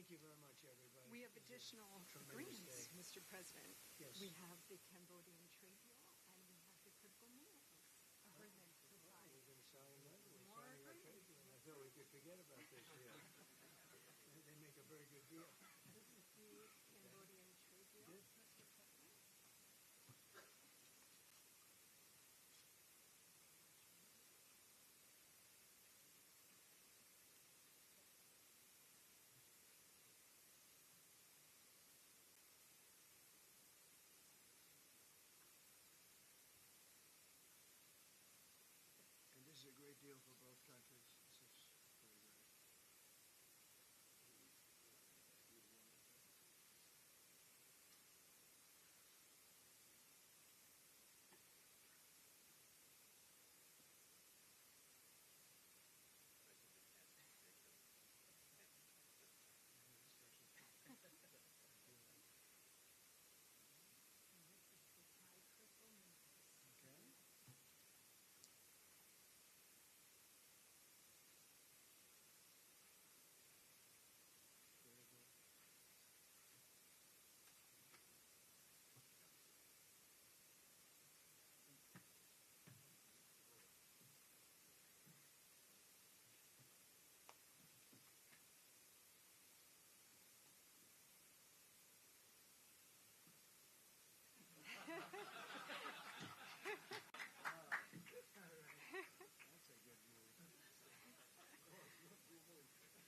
Thank you very much, everybody. We have additional agreements, Mr. President. Yes. We have the Cambodian trade deal and we have the critical minerals agreement to sign. We're going to sign that. We're signing our trade deal. I thought we could forget about this deal. They make a very good deal. This is the Cambodian trade deal, Mr. President. And this is a great deal for both countries.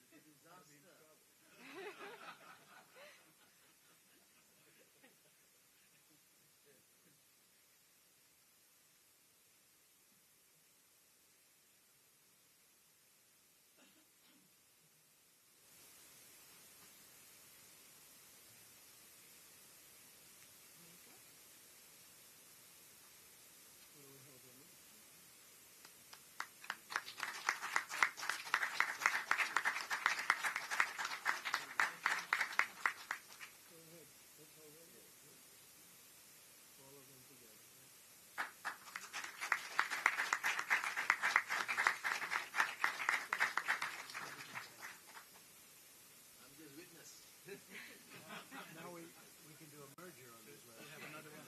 This is very great. And this is the Thai critical minerals. Okay. Very good. That's a good move. What do we hold on this? Go ahead. Let's hold it. All of them together. I'm just witness. Now we can do a merger on this last. Have another one.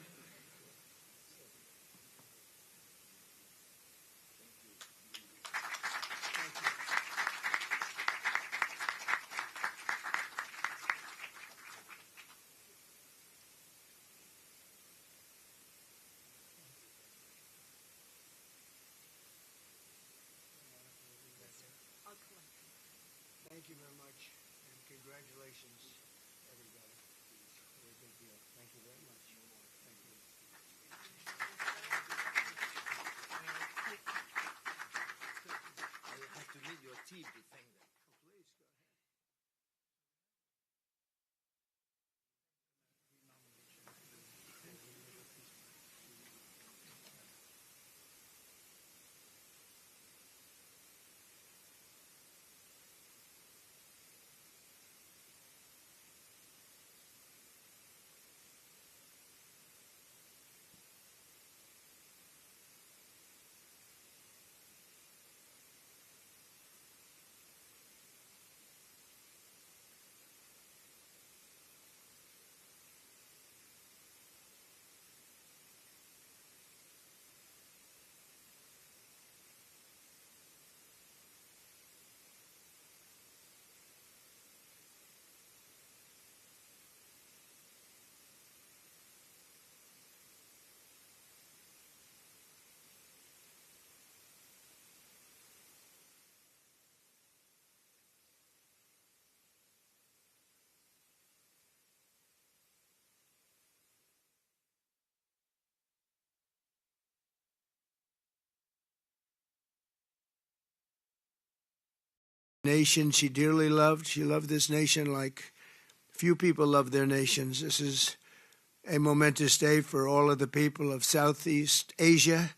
I'll collect them. Thank you very much, and congratulations, everybody. Very big deal. Thank you very much. Thank you. I have to need your team to thank them. Oh, please, go ahead. Nation she dearly loved. She loved this nation like few people love their nations. This is a momentous day for all of the people of Southeast Asia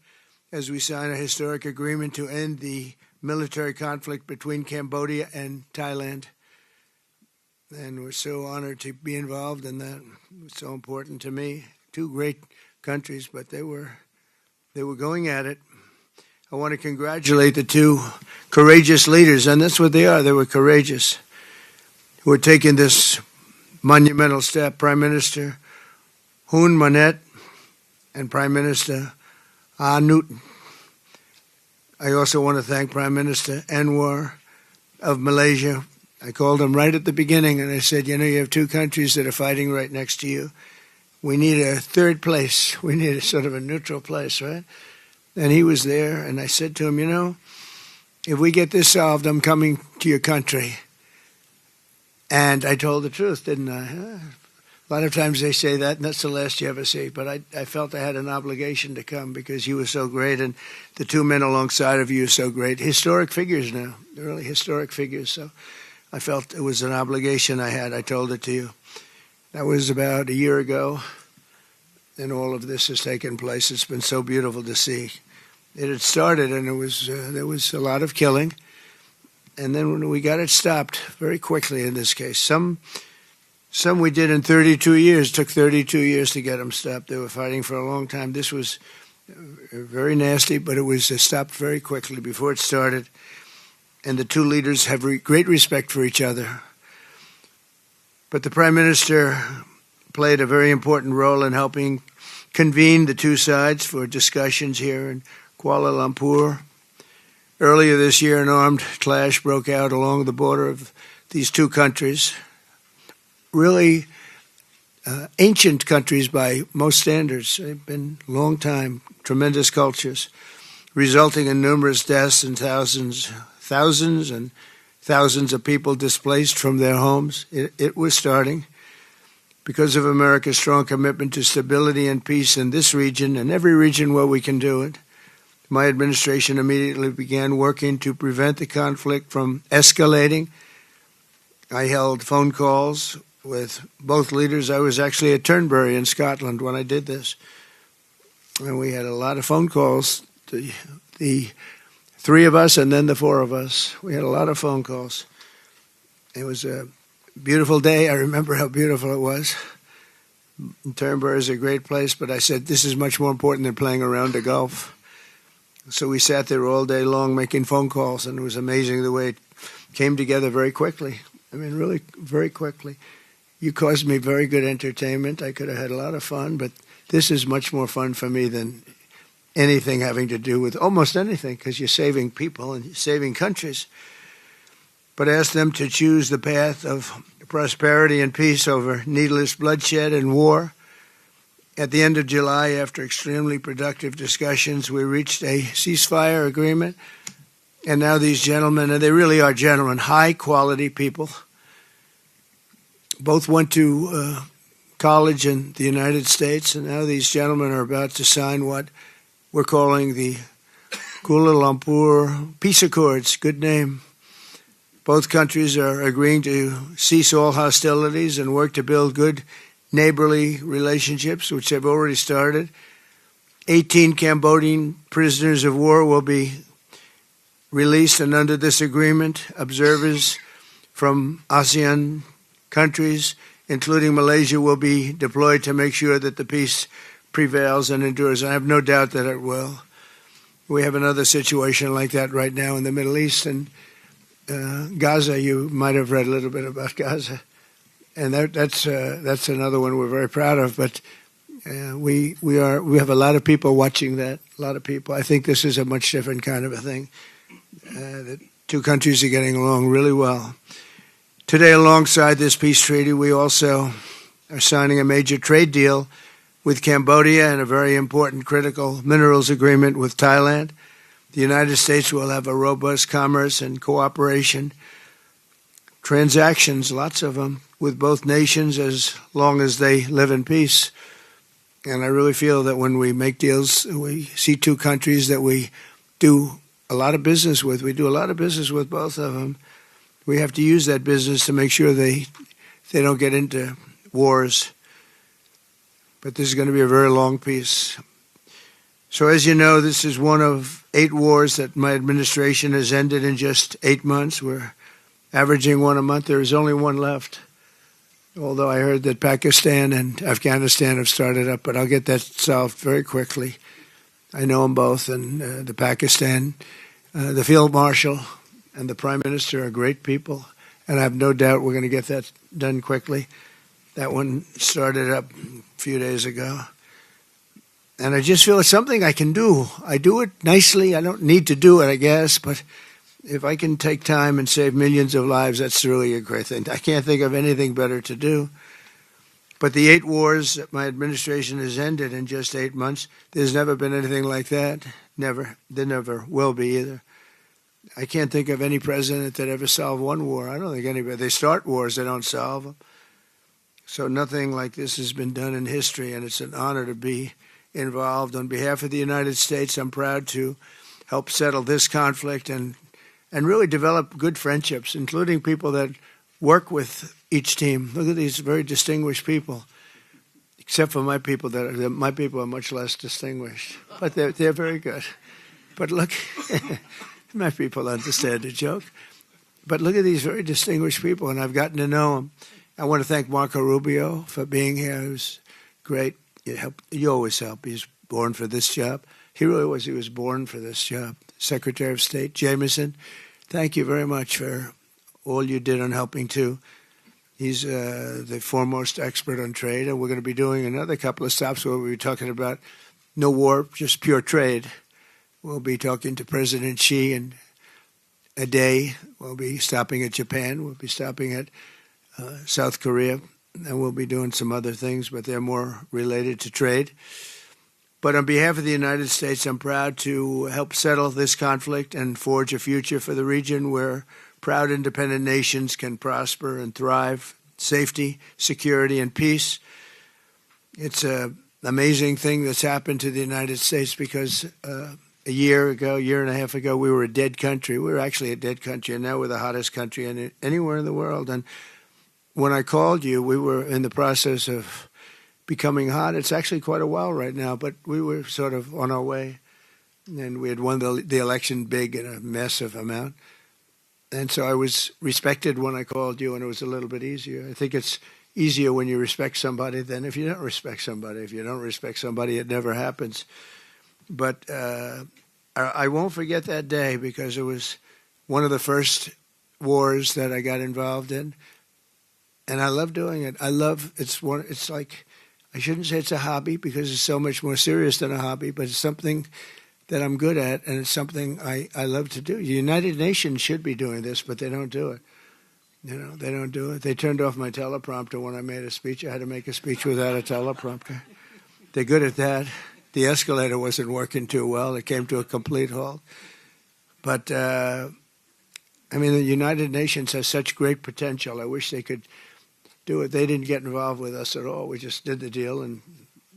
as we sign a historic agreement to end the military conflict between Cambodia and Thailand. And we're so honored to be involved in that. It was so important to me. Two great countries, but they were going at it. I want to congratulate the two courageous leaders, and that's what they are. They were courageous, who had taken this monumental step, Prime Minister Hun Manet and Prime Minister Newton. I also want to thank Prime Minister Anwar of Malaysia. I called him right at the beginning and I said, you have two countries that are fighting right next to you. We need a third place. We need a sort of a neutral place, right? And he was there, and I said to him, if we get this solved, I'm coming to your country. And I told the truth, didn't I? A lot of times they say that, and that's the last you ever see. But I felt I had an obligation to come because you were so great, and the two men alongside of you are so great. Historic figures now. They're really historic figures. So I felt it was an obligation I had. I told it to you. That was about a year ago, and all of this has taken place. It's been so beautiful to see. It had started, and there was a lot of killing. And then when we got it stopped very quickly in this case, some we did in 32 years. It took 32 years to get them stopped. They were fighting for a long time. This was very nasty, but it was stopped very quickly before it started. And the two leaders have great respect for each other. But the Prime Minister played a very important role in helping convene the two sides for discussions here in Kuala Lumpur. Earlier this year, an armed clash broke out along the border of these two countries. Really ancient countries by most standards. They've been a long time, tremendous cultures, resulting in numerous deaths and thousands and thousands of people displaced from their homes. It was starting because of America's strong commitment to stability and peace in this region and every region where we can do it. My administration immediately began working to prevent the conflict from escalating. I held phone calls with both leaders. I was actually at Turnberry in Scotland when I did this. And we had a lot of phone calls, the three of us and then the four of us. We had a lot of phone calls. It was a beautiful day. I remember how beautiful it was. Turnberry is a great place, but I said, this is much more important than playing around the Gulf. So we sat there all day long making phone calls, and it was amazing the way it came together very quickly. I mean, really very quickly. You caused me very good entertainment. I could have had a lot of fun, but this is much more fun for me than anything having to do with almost anything, because you're saving people and you're saving countries. But ask them to choose the path of prosperity and peace over needless bloodshed and war. At the end of July, after extremely productive discussions, we reached a ceasefire agreement. And now these gentlemen, and they really are gentlemen, high-quality people, both went to college in the United States, and now these gentlemen are about to sign what we're calling the Kuala Lumpur Peace Accords. Good name. Both countries are agreeing to cease all hostilities and work to build good neighborly relationships, which have already started. 18 Cambodian prisoners of war will be released, and under this agreement, observers from ASEAN countries, including Malaysia, will be deployed to make sure that the peace prevails and endures. I have no doubt that it will. We have another situation like that right now in the Middle East, and Gaza. You might have read a little bit about Gaza, and that's another one we're very proud of. But we have a lot of people watching that. A lot of people. I think this is a much different kind of a thing. The two countries are getting along really well. Today, alongside this peace treaty, we also are signing a major trade deal with Cambodia and a very important critical minerals agreement with Thailand. The United States will have a robust commerce and cooperation transactions, lots of them, with both nations as long as they live in peace. And I really feel that when we make deals, we see two countries that we do a lot of business with. We do a lot of business with both of them. We have to use that business to make sure they don't get into wars. But this is going to be a very long peace. So as you know, this is one of 8 wars that my administration has ended in just 8 months. We're averaging one a month. There is only one left, although I heard that Pakistan and Afghanistan have started up, but I'll get that solved very quickly. I know them both, and the Pakistan, the Field Marshal and the Prime Minister are great people, and I have no doubt we're going to get that done quickly. That one started up a few days ago. And I just feel it's something I can do. I do it nicely. I don't need to do it, I guess, but if I can take time and save millions of lives, that's really a great thing. I can't think of anything better to do. But the 8 wars that my administration has ended in just 8 months, there's never been anything like that. Never. There never will be either. I can't think of any president that ever solved one war. I don't think anybody. They start wars, they don't solve them. So nothing like this has been done in history, and it's an honor to be involved. On behalf of the United States, I'm proud to help settle this conflict and really develop good friendships, including people that work with each team. Look at these very distinguished people, except for my people. My people are much less distinguished, but they're very good. But look, my people understand the joke. But look at these very distinguished people, and I've gotten to know them. I want to thank Marco Rubio for being here. He was great. You always help. He's born for this job. He really was. He was born for this job. Secretary of State Jameson, thank you very much for all you did on helping too. He's the foremost expert on trade, and we're going to be doing another couple of stops where we'll be talking about no war, just pure trade. We'll be talking to President Xi in a day. We'll be stopping at Japan. We'll be stopping at South Korea, and we'll be doing some other things, but they're more related to trade. But on behalf of the United States, I'm proud to help settle this conflict and forge a future for the region where proud independent nations can prosper and thrive, safety, security, and peace. It's an amazing thing that's happened to the United States because a year and a half ago, we were a dead country. We were actually a dead country, and now we're the hottest country anywhere in the world. And when I called you, we were in the process of becoming hot. It's actually quite a while right now, but we were sort of on our way. And we had won the election big in a massive amount. And so I was respected when I called you, and it was a little bit easier. I think it's easier when you respect somebody than if you don't respect somebody. If you don't respect somebody, it never happens. But I won't forget that day because it was one of the first wars that I got involved in. And I love doing it. It's like, I shouldn't say it's a hobby because it's so much more serious than a hobby, but it's something that I'm good at, and it's something I love to do. The United Nations should be doing this, but they don't do it. They don't do it. They turned off my teleprompter when I made a speech. I had to make a speech without a teleprompter. They're good at that. The escalator wasn't working too well. It came to a complete halt. But, the United Nations has such great potential. I wish they could do it. They didn't get involved with us at all. We just did the deal and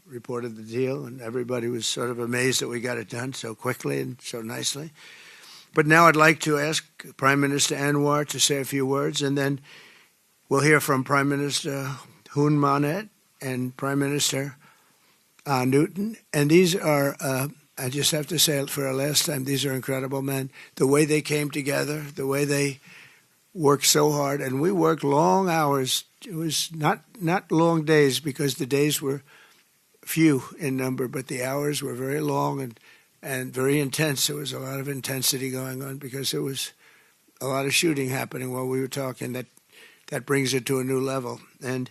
reported the deal, and everybody was sort of amazed that we got it done so quickly and so nicely. But now I'd like to ask Prime Minister Anwar to say a few words, and then we'll hear from Prime Minister Hun Manet and Prime Minister Newton. And these are, I just have to say it for a last time, these are incredible men. The way they came together, the way they worked so hard, and we worked long hours. It was not long days because the days were few in number, but the hours were very long and very intense. There was a lot of intensity going on because there was a lot of shooting happening while we were talking. That brings it to a new level. And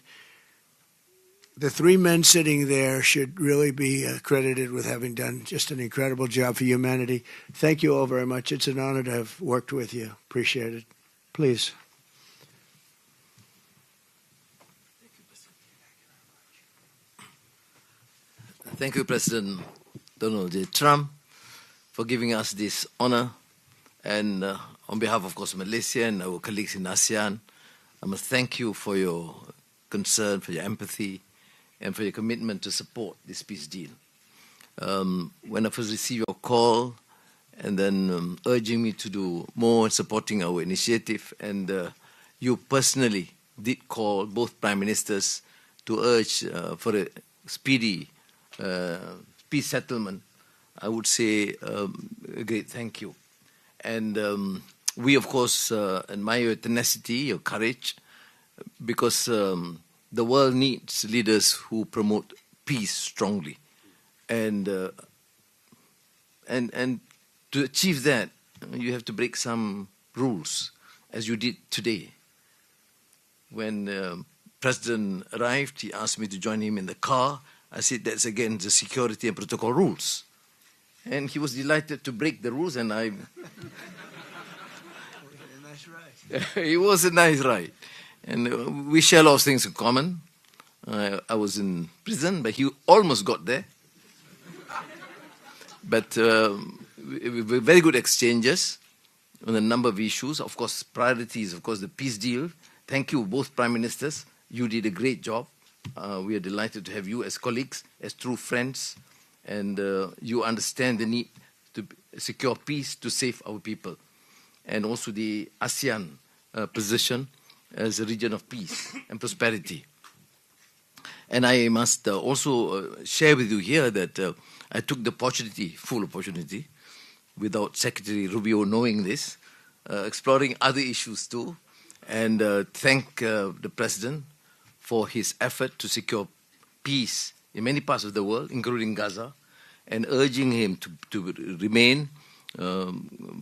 the 3 men sitting there should really be credited with having done just an incredible job for humanity. Thank you all very much. It's an honor to have worked with you. Appreciate it. Please. Thank you, President Donald J. Trump, for giving us this honor. And on behalf, of course, Malaysia and our colleagues in ASEAN, I must thank you for your concern, for your empathy, and for your commitment to support this peace deal. When I first received your call and then urging me to do more, supporting our initiative, and you personally did call both prime ministers to urge for a speedy peace settlement, I would say a great thank you. And we, of course, admire your tenacity, your courage, because the world needs leaders who promote peace strongly. And to achieve that, you have to break some rules, as you did today. when President arrived, he asked me to join him in the car. I said, that's against the security and protocol rules. And he was delighted to break the rules, and I... It was a nice ride. And we share a lot of things in common. I was in prison, but he almost got there. But very good exchanges on a number of issues. Of course, priorities, of course, the peace deal. Thank you, both Prime Ministers. You did a great job. We are delighted to have you as colleagues, as true friends, and you understand the need to secure peace to save our people, and also the ASEAN position as a region of peace and prosperity. And I must also share with you here that I took the opportunity, full opportunity, without Secretary Rubio knowing this, exploring other issues too, and thank the President for his effort to secure peace in many parts of the world, including Gaza, and urging him to remain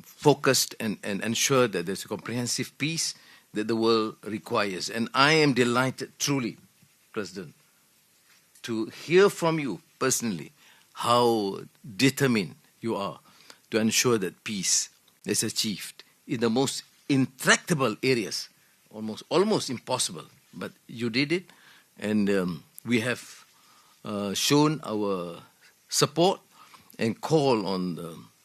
focused and ensure that there's a comprehensive peace that the world requires. And I am delighted, truly, President, to hear from you personally how determined you are to ensure that peace is achieved in the most intractable areas, almost impossible. But you did it, and we have shown our support and call on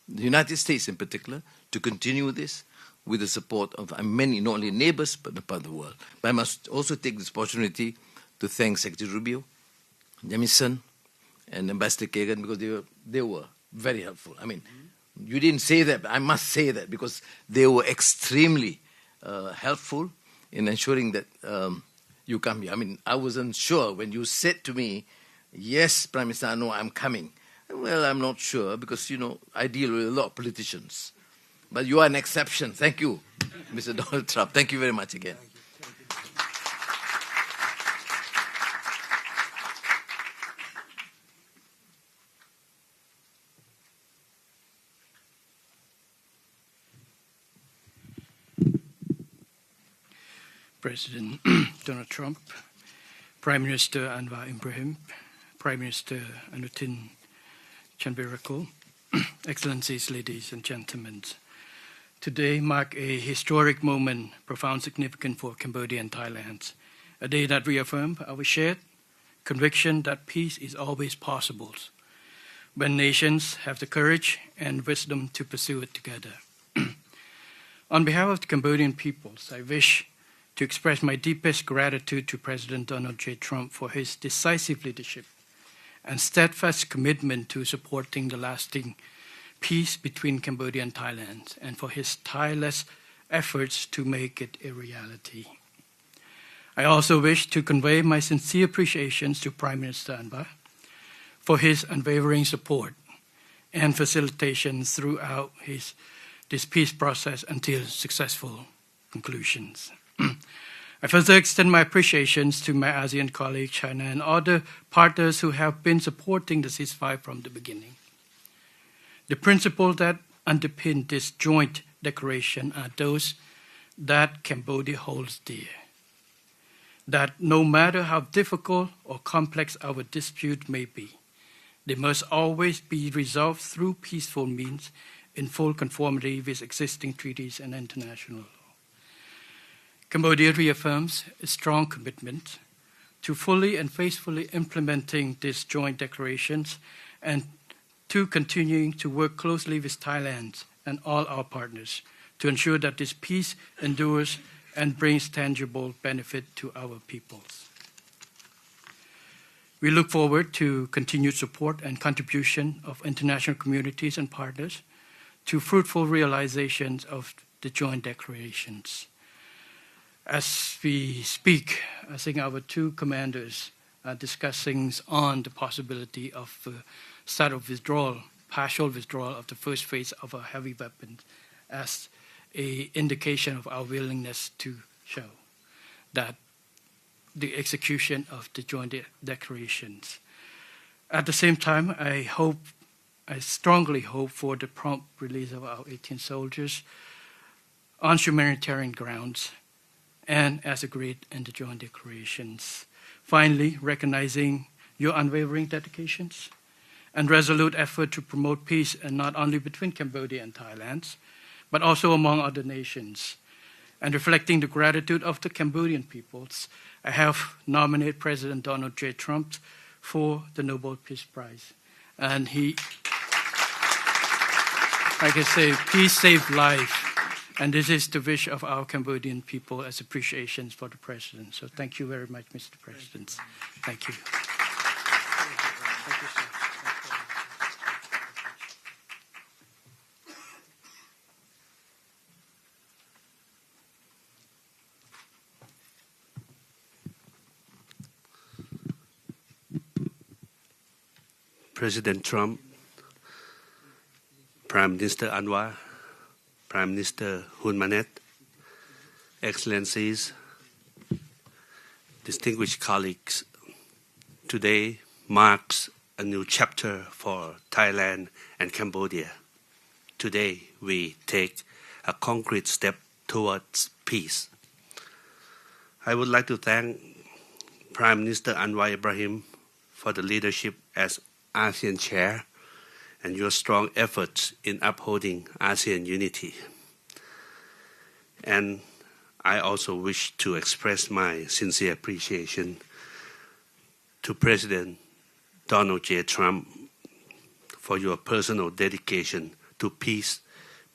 the United States in particular to continue this with the support of many, not only neighbors, but the part of the world. But I must also take this opportunity to thank Secretary Rubio, Jamison, and Ambassador Kagan, because they were very helpful. I mean, you didn't say that, but I must say that, because they were extremely helpful in ensuring that you come here. I mean, I wasn't sure when you said to me, yes, Prime Minister, no, I'm coming. Well, I'm not sure, because, you know, I deal with a lot of politicians. But you are an exception. Thank you, Mr. Donald Trump. Thank you very much again. President Donald Trump, Prime Minister Anwar Ibrahim, Prime Minister Anutin Chanvirakul, Excellencies, ladies and gentlemen. Today marks a historic moment, profound significance for Cambodia and Thailand, a day that reaffirms our shared conviction that peace is always possible when nations have the courage and wisdom to pursue it together. On behalf of the Cambodian peoples, I wish to express my deepest gratitude to President Donald J. Trump for his decisive leadership and steadfast commitment to supporting the lasting peace between Cambodia and Thailand, and for his tireless efforts to make it a reality. I also wish to convey my sincere appreciations to Prime Minister Anwar for his unwavering support and facilitation throughout this peace process until successful conclusions. I further extend my appreciations to my ASEAN colleagues, China, and other partners who have been supporting the ceasefire from the beginning. The principles that underpin this joint declaration are those that Cambodia holds dear. That no matter how difficult or complex our dispute may be, they must always be resolved through peaceful means in full conformity with existing treaties and international law. Cambodia reaffirms a strong commitment to fully and faithfully implementing these joint declarations and to continuing to work closely with Thailand and all our partners to ensure that this peace endures and brings tangible benefit to our peoples. We look forward to continued support and contribution of international communities and partners to fruitful realizations of the joint declarations. As we speak, I think our two commanders are discussing on the possibility of start of withdrawal, partial withdrawal of the first phase of our heavy weapons as an indication of our willingness to show that the execution of the joint declarations. At the same time, I strongly hope for the prompt release of our 18 soldiers on humanitarian grounds and as agreed in the joint declarations. Finally, recognizing your unwavering dedications and resolute effort to promote peace, and not only between Cambodia and Thailand, but also among other nations, and reflecting the gratitude of the Cambodian peoples, I have nominated President Donald J. Trump for the Nobel Peace Prize. And he, like I say, peace saved life. And this is the wish of our Cambodian people as appreciations for the President. So thank you very much, Mr. President. Thank you. Thank you, sir. President Trump, Prime Minister Anwar, Prime Minister Hun Manet, Excellencies, distinguished colleagues, today marks a new chapter for Thailand and Cambodia. Today we take a concrete step towards peace. I would like to thank Prime Minister Anwar Ibrahim for the leadership as ASEAN Chair and your strong efforts in upholding ASEAN unity. And I also wish to express my sincere appreciation to President Donald J. Trump for your personal dedication to peace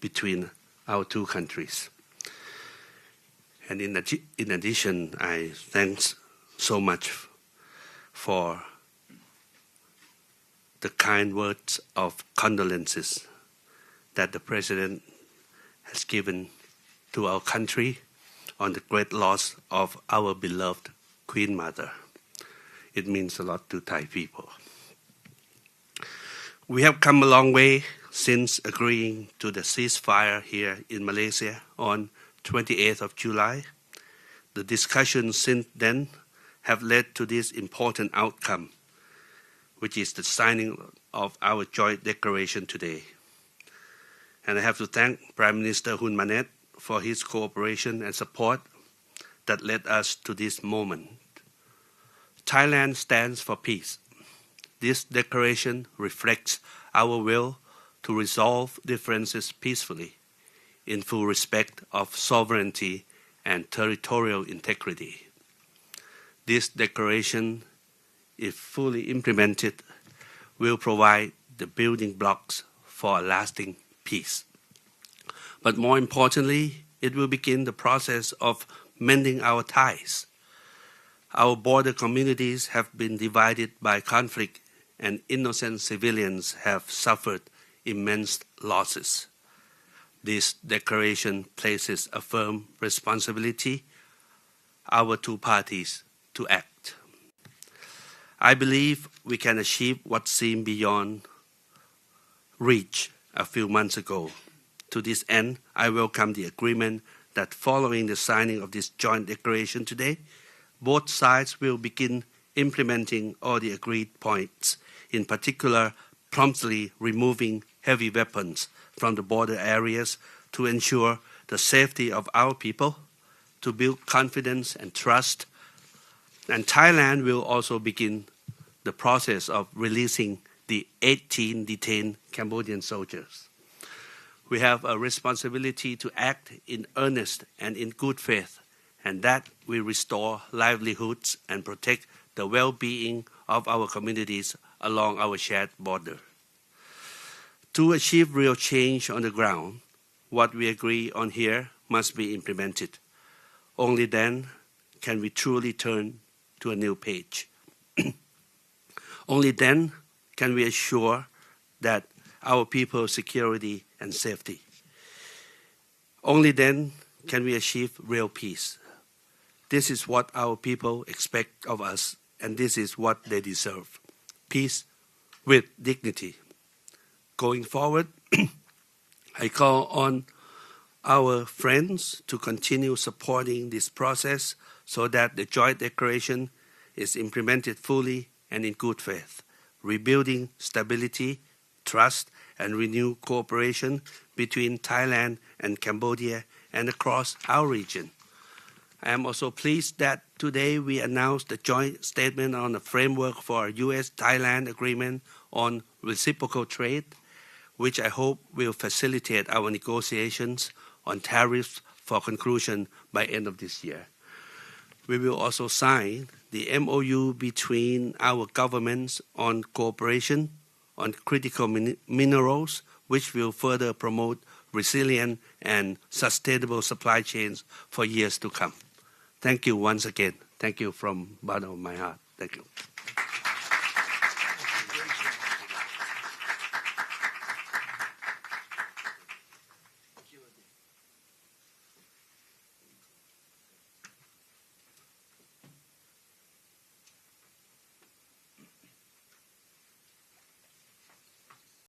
between our two countries. And in addition, I thanks so much for the kind words of condolences that the President has given to our country on the great loss of our beloved Queen Mother. It means a lot to Thai people. We have come a long way since agreeing to the ceasefire here in Malaysia on 28th of July. The discussions since then have led to this important outcome, which is the signing of our joint declaration today. And I have to thank Prime Minister Hun Manet for his cooperation and support that led us to this moment. Thailand stands for peace. This declaration reflects our will to resolve differences peacefully, in full respect of sovereignty and territorial integrity. This declaration, if fully implemented, will provide the building blocks for a lasting peace. But more importantly, it will begin the process of mending our ties. Our border communities have been divided by conflict, and innocent civilians have suffered immense losses. This declaration places a firm responsibility on our two parties to act. I believe we can achieve what seemed beyond reach a few months ago. To this end, I welcome the agreement that following the signing of this joint declaration today, both sides will begin implementing all the agreed points, in particular promptly removing heavy weapons from the border areas to ensure the safety of our people, to build confidence and trust. And Thailand will also begin the process of releasing the 18 detained Cambodian soldiers. We have a responsibility to act in earnest and in good faith, and that we restore livelihoods and protect the well-being of our communities along our shared border. To achieve real change on the ground, what we agree on here must be implemented. Only then can we truly turn to a new page. Only then can we assure that our people's security and safety. Only then can we achieve real peace. This is what our people expect of us, and this is what they deserve. Peace with dignity. Going forward, I call on our friends to continue supporting this process so that the joint declaration is implemented fully and in good faith, rebuilding stability, trust, and renewed cooperation between Thailand and Cambodia and across our region. I am also pleased that today we announced the joint statement on the framework for a U.S.-Thailand agreement on reciprocal trade, which I hope will facilitate our negotiations on tariffs for conclusion by end of this year. We will also sign the MOU between our governments on cooperation on critical minerals, which will further promote resilient and sustainable supply chains for years to come. Thank you once again. Thank you from the bottom of my heart. Thank you.